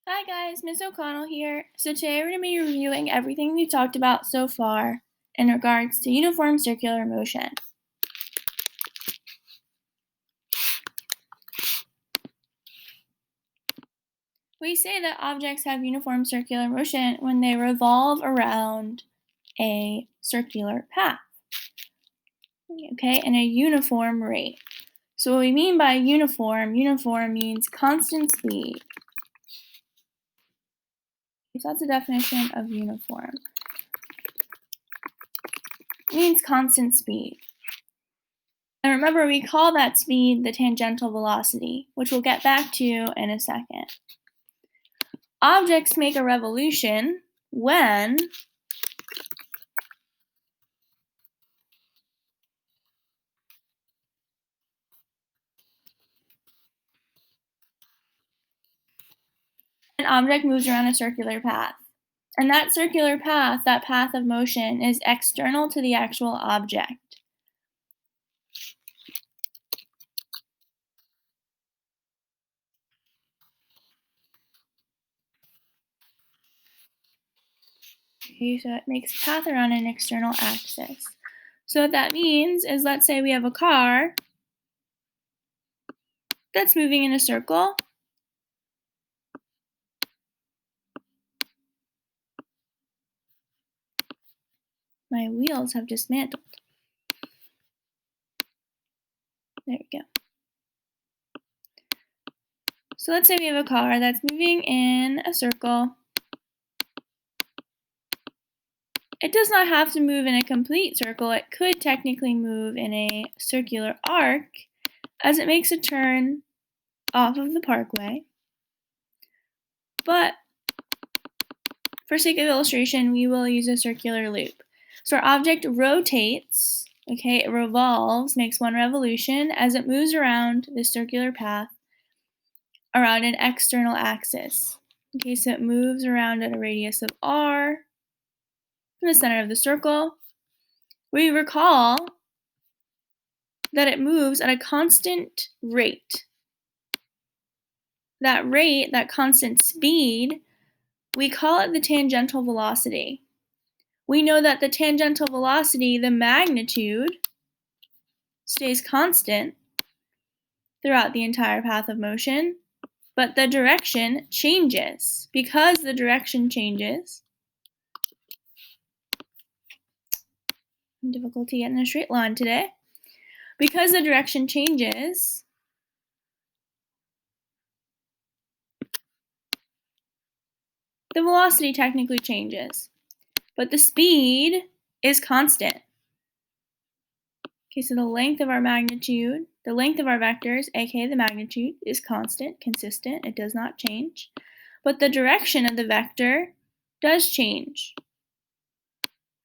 Hi guys, Ms. O'Connell here. So today we're going to be reviewing everything we've talked about so far in regards to uniform circular motion. We say that objects have uniform circular motion when they revolve around a circular path, okay, and a uniform rate. So what we mean by uniform means constant speed. So that's a definition of uniform. It means constant speed. And remember, we call that speed the tangential velocity, which we'll get back to in a second. Objects make a revolution when an object moves around a circular path. And that circular path, that path of motion, is external to the actual object. Okay, so it makes a path around an external axis. So what that means is, let's say we have a car that's moving in a circle. My wheels have dismantled. There we go. So let's say we have a car that's moving in a circle. It does not have to move in a complete circle. It could technically move in a circular arc as it makes a turn off of the parkway. But for sake of illustration, we will use a circular loop. So our object rotates, okay, it revolves, makes one revolution as it moves around the circular path around an external axis. Okay, so it moves around at a radius of r from the center of the circle. We recall that it moves at a constant rate. That rate, that constant speed, we call it the tangential velocity. We know that the tangential velocity, the magnitude, stays constant throughout the entire path of motion, but the direction changes. Because the direction changes, difficulty getting a straight line today. Because the direction changes, the velocity technically changes, but the speed is constant. Okay, so the length of our magnitude, the length of our vectors, aka the magnitude, is constant, consistent, it does not change. But the direction of the vector does change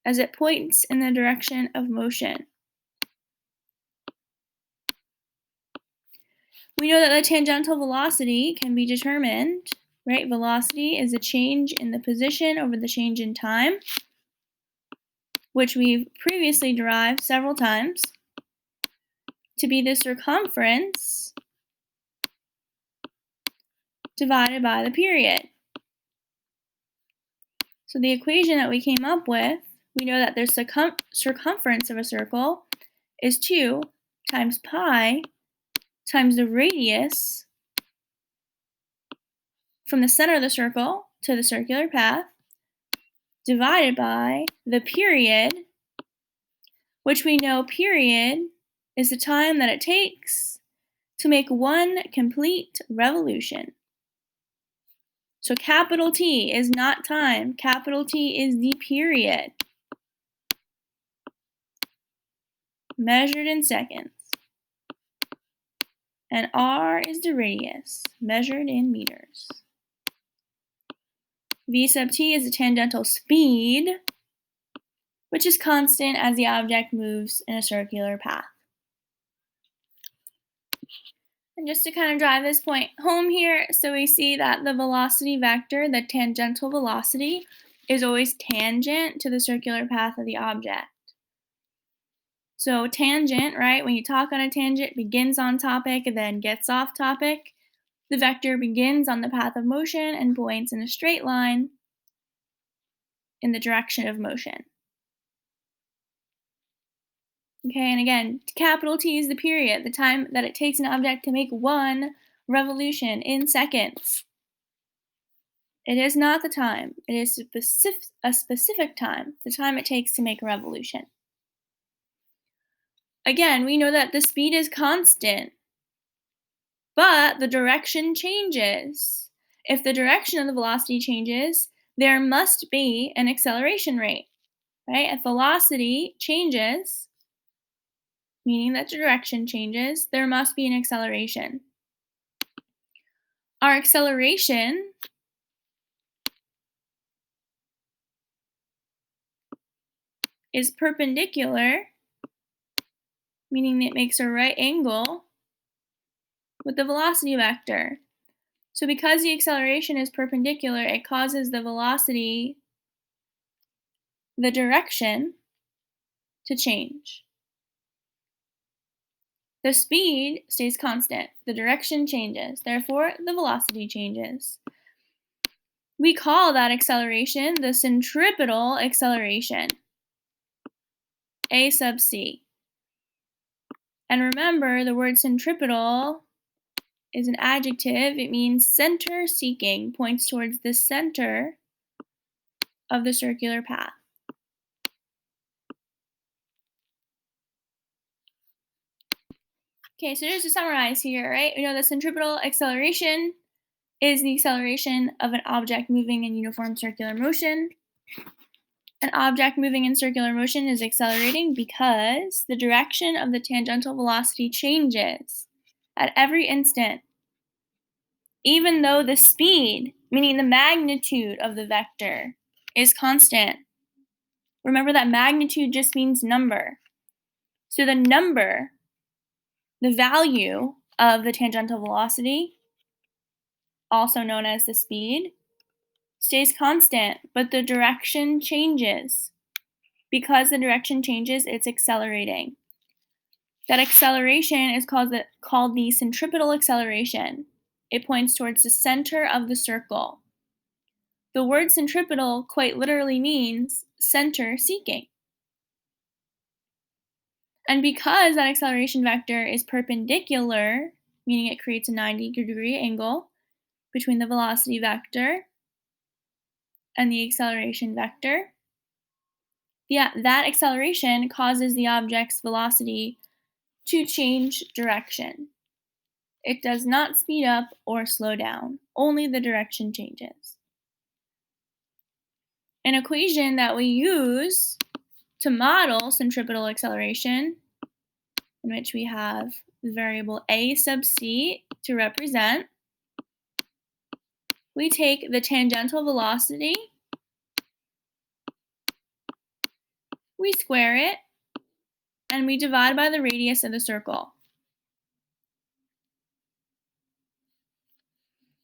as it points in the direction of motion. We know that the tangential velocity can be determined, right? Velocity is a change in the position over the change in time, which we've previously derived several times to be the circumference divided by the period. So the equation that we came up with, we know that the circumference of a circle is 2 times pi times the radius from the center of the circle to the circular path divided by the period, which we know period is the time that it takes to make one complete revolution. So capital T is not time, capital T is the period, measured in seconds. And r is the radius, measured in meters. V sub t is the tangential speed, which is constant as the object moves in a circular path. And just to kind of drive this point home here, so we see that the velocity vector, the tangential velocity, is always tangent to the circular path of the object. So tangent, right, when you talk on a tangent, begins on topic and then gets off topic. The vector begins on the path of motion and points in a straight line in the direction of motion. Okay, and again, capital T is the period, the time that it takes an object to make one revolution in seconds. It is not the time, it is a specific time, the time it takes to make a revolution. Again, we know that the speed is constant, but the direction changes. If the direction of the velocity changes, there must be an acceleration rate, right? If velocity changes, meaning that the direction changes, there must be an acceleration. Our acceleration is perpendicular, meaning it makes a right angle with the velocity vector. So because the acceleration is perpendicular, it causes the velocity, the direction, to change. The speed stays constant, the direction changes, therefore the velocity changes. We call that acceleration the centripetal acceleration, A sub c. And remember, the word centripetal is an adjective. It means center seeking, points towards the center of the circular path. Okay, so just to summarize here, right? We know the centripetal acceleration is the acceleration of an object moving in uniform circular motion. An object moving in circular motion is accelerating because the direction of the tangential velocity changes at every instant, even though the speed, meaning the magnitude of the vector, is constant. Remember that magnitude just means number. So the number, the value of the tangential velocity, also known as the speed, stays constant, but the direction changes. Because the direction changes, it's accelerating. That acceleration is called the centripetal acceleration. It points towards the center of the circle. The word centripetal quite literally means center seeking. And because that acceleration vector is perpendicular, meaning it creates a 90-degree angle between the velocity vector and the acceleration vector, that acceleration causes the object's velocity to change direction. It does not speed up or slow down, only the direction changes. An equation that we use to model centripetal acceleration, in which we have the variable a sub c to represent, we take the tangential velocity, we square it, and we divide by the radius of the circle.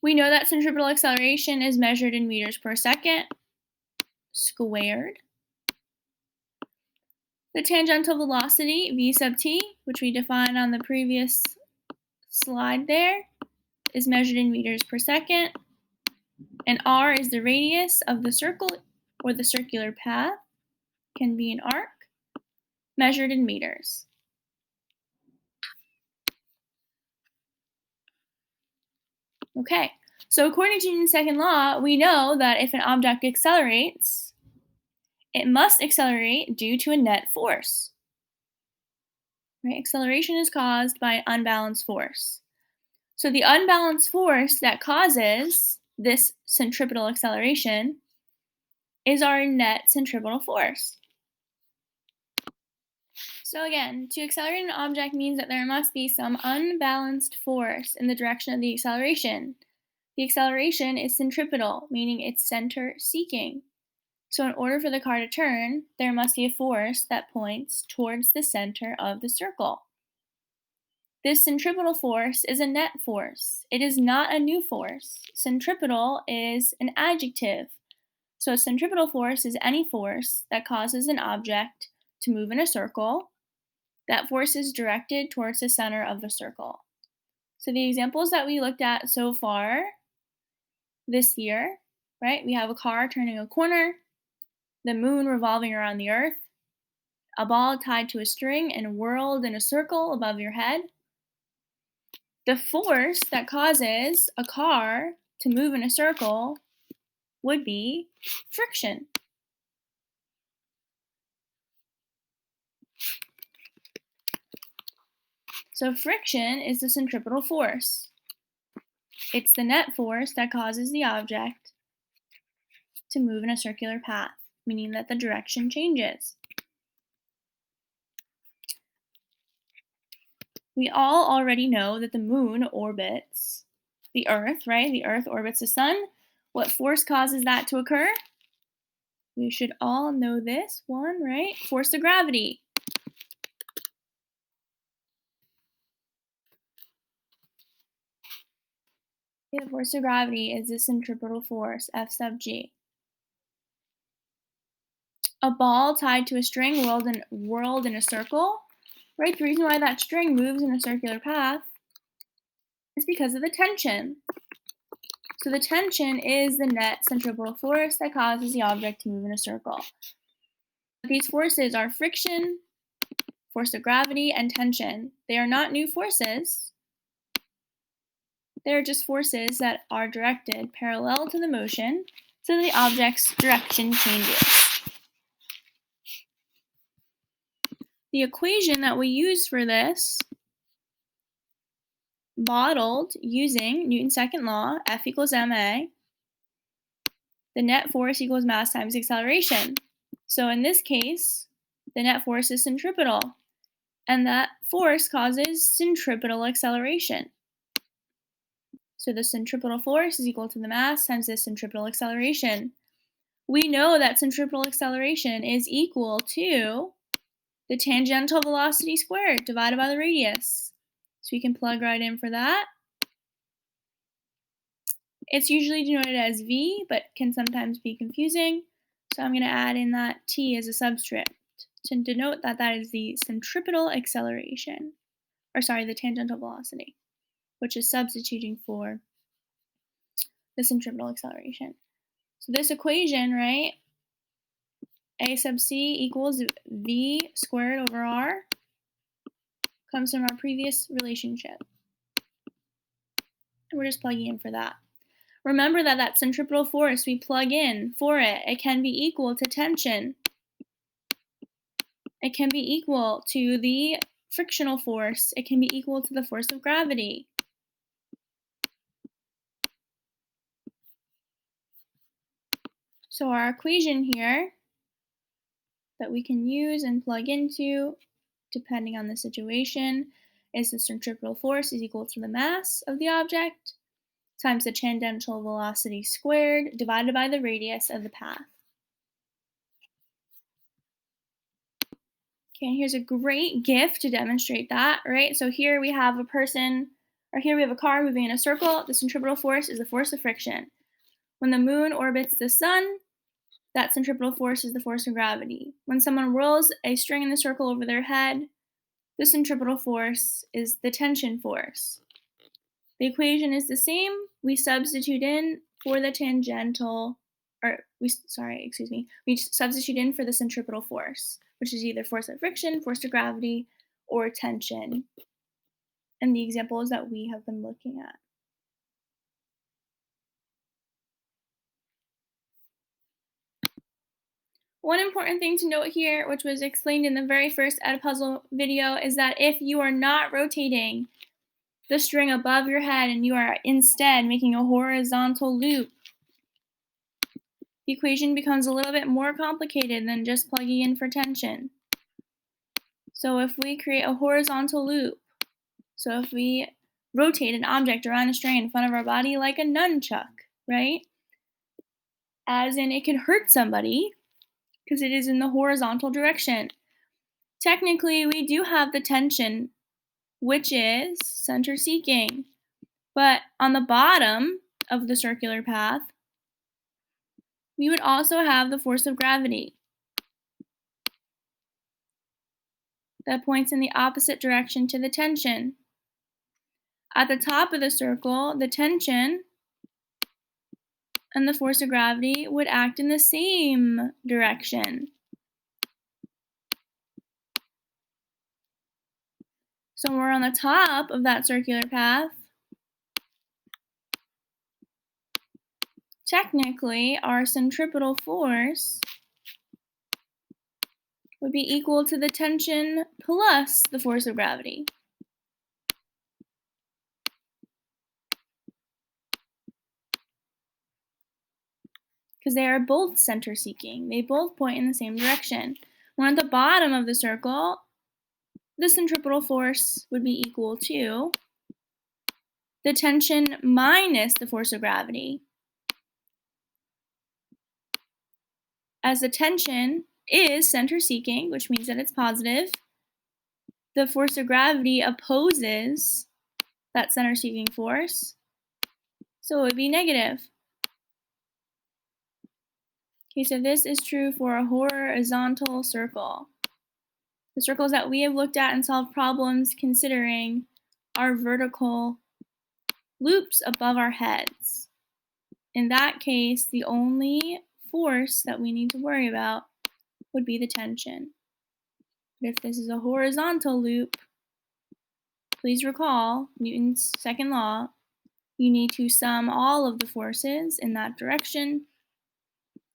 We know that centripetal acceleration is measured in meters per second squared. The tangential velocity, v sub t, which we defined on the previous slide there, is measured in meters per second, and r is the radius of the circle or the circular path, can be an arc, measured in meters. Okay, so according to Newton's second law, we know that if an object accelerates, it must accelerate due to a net force. Right? Acceleration is caused by an unbalanced force. So the unbalanced force that causes this centripetal acceleration is our net centripetal force. So again, to accelerate an object means that there must be some unbalanced force in the direction of the acceleration. The acceleration is centripetal, meaning it's center seeking. So in order for the car to turn, there must be a force that points towards the center of the circle. This centripetal force is a net force. It is not a new force. Centripetal is an adjective. So a centripetal force is any force that causes an object to move in a circle. That force is directed towards the center of the circle. So the examples that we looked at so far this year, right? We have a car turning a corner, the moon revolving around the earth, a ball tied to a string and whirled in a circle above your head. The force that causes a car to move in a circle would be friction. So friction is the centripetal force. It's the net force that causes the object to move in a circular path, meaning that the direction changes. We all already know that the moon orbits the Earth, right? The Earth orbits the sun. What force causes that to occur? We should all know this one, right? Force of gravity. The force of gravity is the centripetal force, F sub g. A ball tied to a string whirled in a circle, right? The reason why that string moves in a circular path is because of the tension. So the tension is the net centripetal force that causes the object to move in a circle. These forces are friction, force of gravity, and tension. They are not new forces. They're just forces that are directed parallel to the motion, so the object's direction changes. The equation that we use for this, modeled using Newton's second law, F equals ma, the net force equals mass times acceleration. So in this case, the net force is centripetal, and that force causes centripetal acceleration. So the centripetal force is equal to the mass times the centripetal acceleration. We know that centripetal acceleration is equal to the tangential velocity squared divided by the radius. So we can plug right in for that. It's usually denoted as v, but can sometimes be confusing. So I'm going to add in that t as a subscript to denote that that is the centripetal acceleration, or sorry, the tangential velocity, which is substituting for the centripetal acceleration. So this equation, right, a sub c equals v squared over r, comes from our previous relationship. And we're just plugging in for that. Remember that that centripetal force we plug in for it can be equal to tension. It can be equal to the frictional force. It can be equal to the force of gravity. So our equation here that we can use and plug into, depending on the situation, is the centripetal force is equal to the mass of the object times the tangential velocity squared divided by the radius of the path. Okay, and here's a great GIF to demonstrate that, right? So here we have a person, or here we have a car moving in a circle. The centripetal force is the force of friction. When the moon orbits the sun, that centripetal force is the force of gravity. When someone whirls a string in the circle over their head, the centripetal force is the tension force. The equation is the same. We substitute in for the tangential, we substitute in for the centripetal force, which is either force of friction, force of gravity, or tension, and the examples that we have been looking at. One important thing to note here, which was explained in the very first Edpuzzle video, is that if you are not rotating the string above your head and you are instead making a horizontal loop, the equation becomes a little bit more complicated than just plugging in for tension. So if we create a horizontal loop, so if we rotate an object around a string in front of our body like a nunchuck, right? As in it can hurt somebody because it is in the horizontal direction. Technically, we do have the tension, which is center seeking. But on the bottom of the circular path, we would also have the force of gravity that points in the opposite direction to the tension. At the top of the circle, the tension and the force of gravity would act in the same direction. So when we're on the top of that circular path, technically our centripetal force would be equal to the tension plus the force of gravity. Because they are both center seeking. They both point in the same direction. When at the bottom of the circle, the centripetal force would be equal to the tension minus the force of gravity. As the tension is center seeking, which means that it's positive, the force of gravity opposes that center seeking force, so it would be negative. Okay, so this is true for a horizontal circle. The circles that we have looked at and solved problems considering are vertical loops above our heads. In that case, the only force that we need to worry about would be the tension. But if this is a horizontal loop, please recall Newton's second law. You need to sum all of the forces in that direction.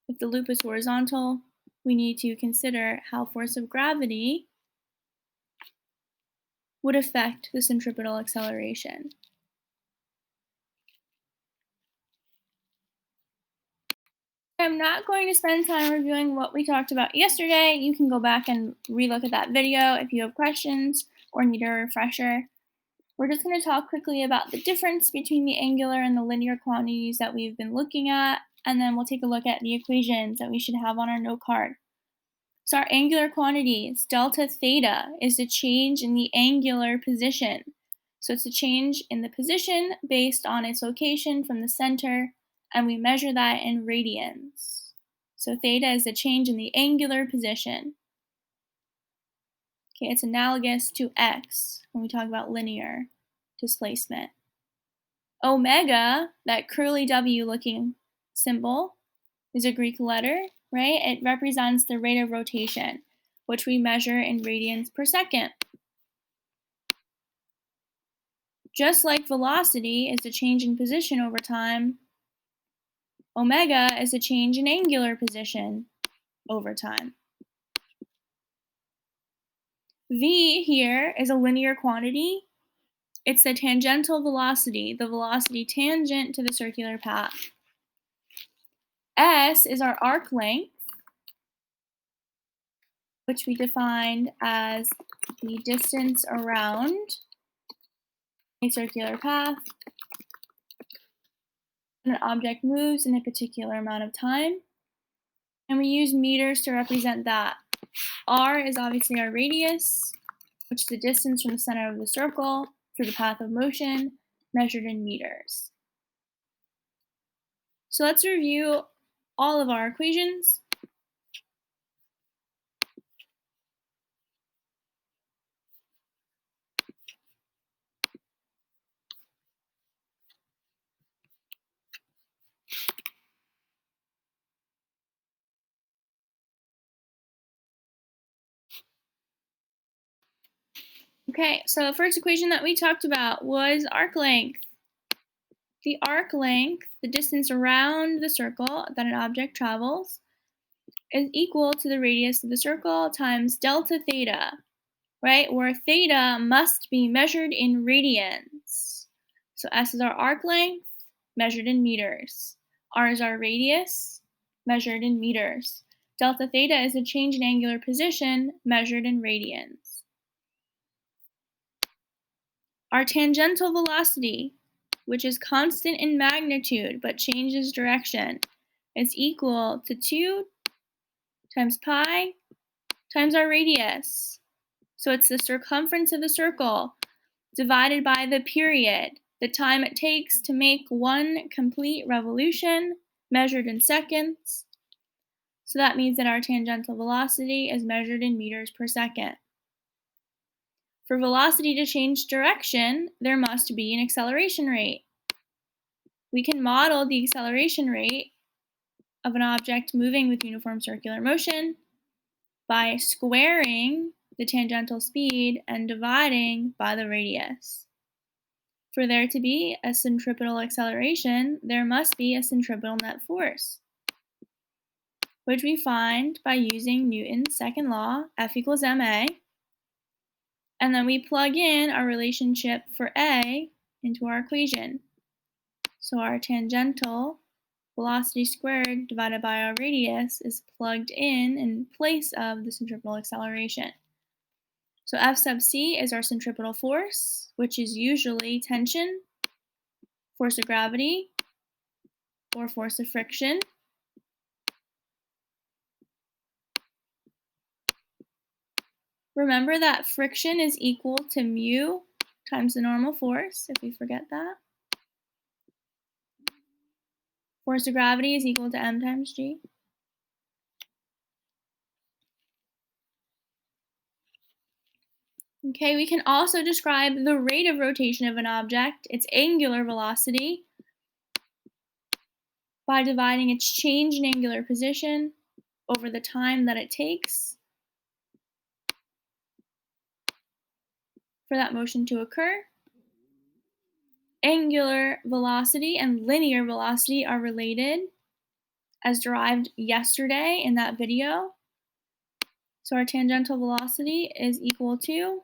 If the loop is horizontal, we need to consider how force of gravity would affect the centripetal acceleration. I'm not going to spend time reviewing what we talked about yesterday. You can go back and relook at that video if you have questions or need a refresher. We're just going to talk quickly about the difference between the angular and the linear quantities that we've been looking at, and then we'll take a look at the equations that we should have on our note card. So our angular quantities, delta theta, is the change in the angular position. So it's a change in the position based on its location from the center, and we measure that in radians. So theta is the change in the angular position. Okay, it's analogous to x when we talk about linear displacement. Omega, that curly W looking symbol, is a Greek letter, right? It represents the rate of rotation, which we measure in radians per second. Just like velocity is a change in position over time, omega is a change in angular position over time. V here is a linear quantity. It's the tangential velocity, the velocity tangent to the circular path. S is our arc length, which we defined as the distance around a circular path when an object moves in a particular amount of time. And we use meters to represent that. R is obviously our radius, which is the distance from the center of the circle to the path of motion, measured in meters. So let's review all of our equations. Okay, so the first equation that we talked about was arc length. The arc length, the distance around the circle that an object travels, is equal to the radius of the circle times delta theta, right? Where theta must be measured in radians. So S is our arc length, measured in meters. R is our radius, measured in meters. Delta theta is a change in angular position, measured in radians. Our tangential velocity, which is constant in magnitude but changes direction, is equal to 2 times pi times our radius. So it's the circumference of the circle divided by the period, the time it takes to make one complete revolution, measured in seconds. So that means that our tangential velocity is measured in meters per second. For velocity to change direction, there must be an acceleration rate. We can model the acceleration rate of an object moving with uniform circular motion by squaring the tangential speed and dividing by the radius. For there to be a centripetal acceleration, there must be a centripetal net force, which we find by using Newton's second law, F equals ma, and then we plug in our relationship for A into our equation. So our tangential velocity squared divided by our radius is plugged in place of the centripetal acceleration. So F sub c is our centripetal force, which is usually tension, force of gravity, or force of friction. Remember that friction is equal to mu times the normal force, if we forget that. Force of gravity is equal to m times g. Okay, we can also describe the rate of rotation of an object, its angular velocity, by dividing its change in angular position over the time that it takes for that motion to occur. Angular velocity and linear velocity are related, as derived yesterday in that video. So our tangential velocity is equal to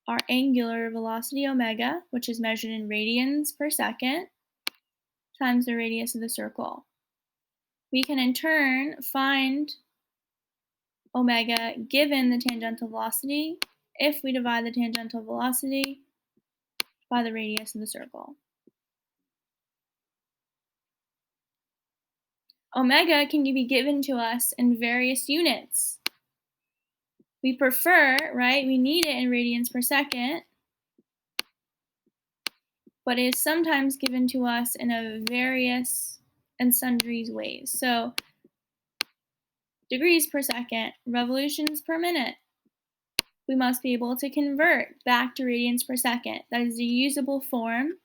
our angular velocity omega, which is measured in radians per second, times the radius of the circle. We can in turn find omega given the tangential velocity if we divide the tangential velocity by the radius of the circle. Omega can be given to us in various units. We prefer, right, we need it in radians per second, but it is sometimes given to us in a various and sundry ways. So degrees per second, revolutions per minute. We must be able to convert back to radians per second. That is the usable form,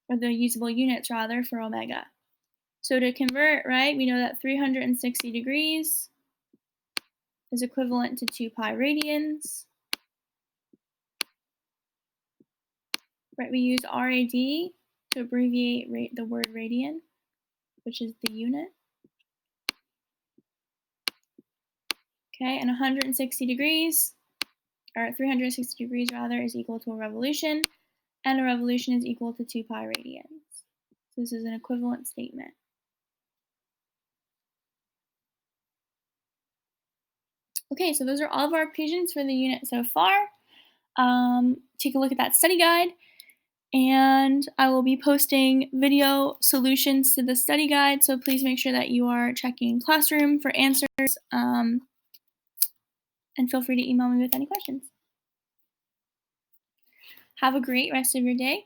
or the usable units rather, for omega. So to convert, right, we know that 360 degrees is equivalent to 2 pi radians. Right, we use RAD to abbreviate the word radian, which is the unit. Okay, and 160 degrees, or 360 degrees rather, is equal to a revolution, and a revolution is equal to 2 pi radians. So this is an equivalent statement. Okay, so those are all of our equations for the unit so far. Take a look at that study guide, and I will be posting video solutions to the study guide, so please make sure that you are checking Classroom for answers, and feel free to email me with any questions. Have a great rest of your day.